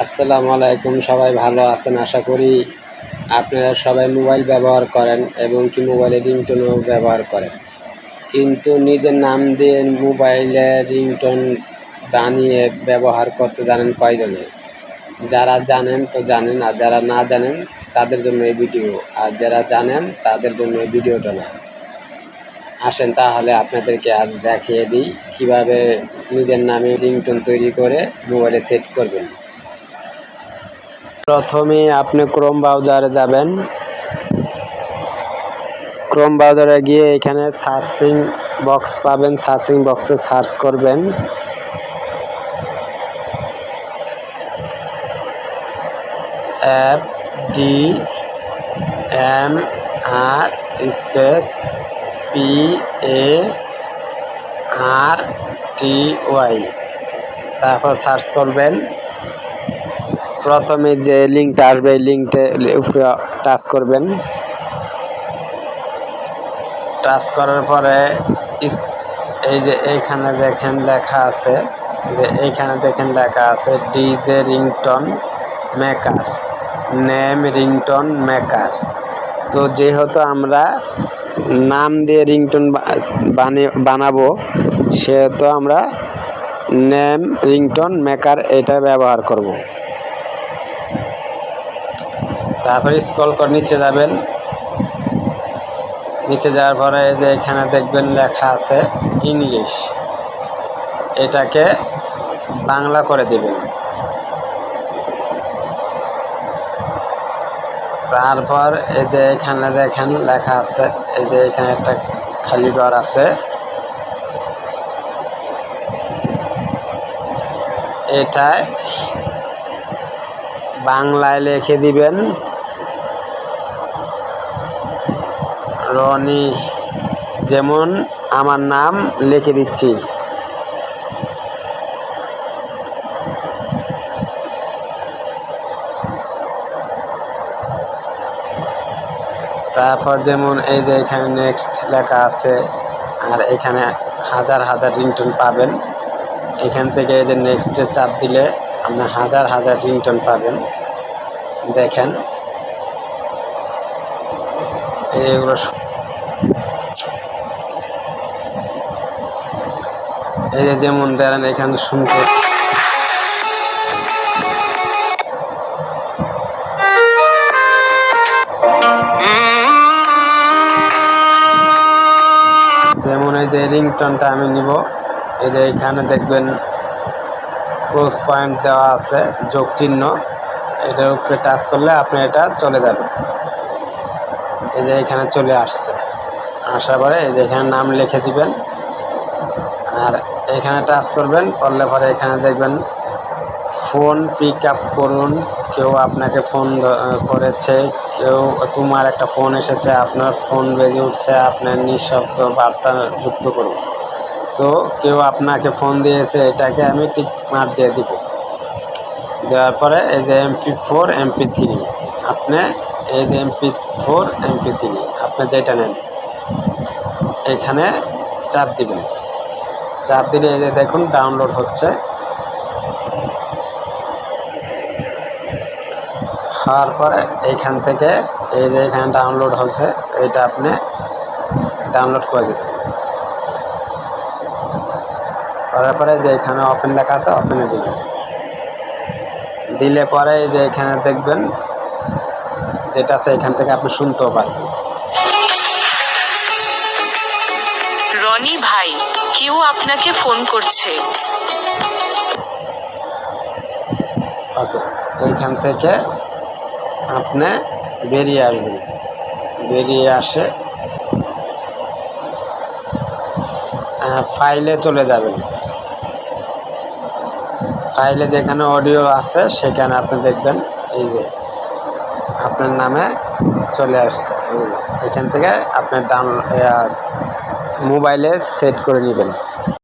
আসসালামু আলাইকুম। সবাই ভালো আছেন আশা করি। আপনারা সবাই মোবাইল ব্যবহার করেন এবং কি মোবাইলের রিংটোনও ব্যবহার করেন, কিন্তু নিজের নাম দিয়ে মোবাইলের রিংটোন বানিয়ে ব্যবহার করতে জানেন কয়জনে? যারা জানেন তো জানেন, আর যারা না জানেন তাদের জন্য এই ভিডিও, আর যারা জানেন তাদের জন্য এই ভিডিওটা না। আসেন তাহলে আপনাদেরকে আজ দেখিয়ে দিই কীভাবে নিজের নামে রিংটোন তৈরি করে মোবাইলে সেট করবেন। প্রথমে আপনি ক্রোম ব্রাউজারে যাবেন। ক্রোম ব্রাউজারে গিয়ে এখানে সার্চিং বক্স পাবেন, সার্চিং বক্সে সার্চ করবেন FDMR স্পেস PARTY, তারপর সার্চ করবেন। প্রথমে যে লিঙ্কটা আসবে এই লিঙ্কটা উপরে টাচ করবেন। টাচ করার পরে এই যে এইখানে দেখেন লেখা আছে, DJ ringtone maker, name ringtone maker. তো যেহেতু আমরা নাম দিয়ে রিংটোন বানাবো, সেহেতু আমরা নেম রিংটোন মেকার এটা ব্যবহার করব। তারপরে স্ক্রল করে নিচে যাবেন। নিচে যাওয়ার পরে এই যে এখানে দেখবেন লেখা আছে ইংলিশ, এটাকে বাংলা করে দিবেন। তারপর এই যে এখানে দেখেন লেখা আছে, এই যে এখানে একটা খালি ঘর আছে, এটা বাংলায় লিখে দিবেন রনি, যেমন আমার নাম লিখে দিচ্ছি। তারপর যেমন এই যে এখানে নেক্সট লেখা আছে, আর এখানে হাজার হাজার রিংটোন পাবেন। এখান থেকে এই যে নেক্সটে চাপ দিলে আপনি হাজার হাজার রিংটোন পাবেন। দেখেন এইগুলো, এই যে যেমন ধরেন এখানে শুনতে যেমন এই যে রিংটোনটা আমি নিব, এই যে এখানে দেখবেন ক্রস পয়েন্ট দেওয়া আছে, যোগ চিহ্ন, এটার উপরে টাচ করলে আপনি এটা চলে যাবে। এই যে এখানে চলে আসছে, আসার পরে এই যে এখানে নাম লিখে দিবেন, আর এখানে টাচ করবেন। করলে পরে এখানে দেখবেন ফোন পিক আপ করুন, কেউ আপনাকে ফোন করেছে, কেউ তোমার একটা ফোন এসেছে, আপনার ফোন বেজে উঠছে, আপনার নিঃশব্দ বার্তা যুক্ত করুন। তো কেউ আপনাকে ফোন দিয়েছে, এটাকে আমি টিক মার্ক দিয়ে দিব। দেওয়ার পরে এই যে MP4 MP3, আপনি এই যে MP4 MP3 আপনি যেটা নেন এখানে চাপ দিবেন। চাপ দিলে এই যে দেখুন ডাউনলোড হচ্ছে। হওয়ার পরে এইখান থেকে এই যে এখানে ডাউনলোড হচ্ছে, এটা আপনি ডাউনলোড করে দেবেন। করার পরে যে এখানে ওপেন লেখা আছে, ওপেনে দিবেন। দিলে পরে এই যে এখানে দেখবেন যেটা আছে, এখান থেকে আপনি শুনতেও পারবেন। রনি ভাই, কেউ আপনাকে ফোন করছে। ওকে, এইখান থেকে আপনি বেরিয়ে আসবেন। বেরিয়ে আসে ফাইলে চলে যাবেন। ফাইলে যেখানে অডিও আছে সেখানে আপনি দেখবেন এই যে আপনার নামে চলে আসছে। এখান থেকে আপনি মোবাইলে সেট করে নেবেন।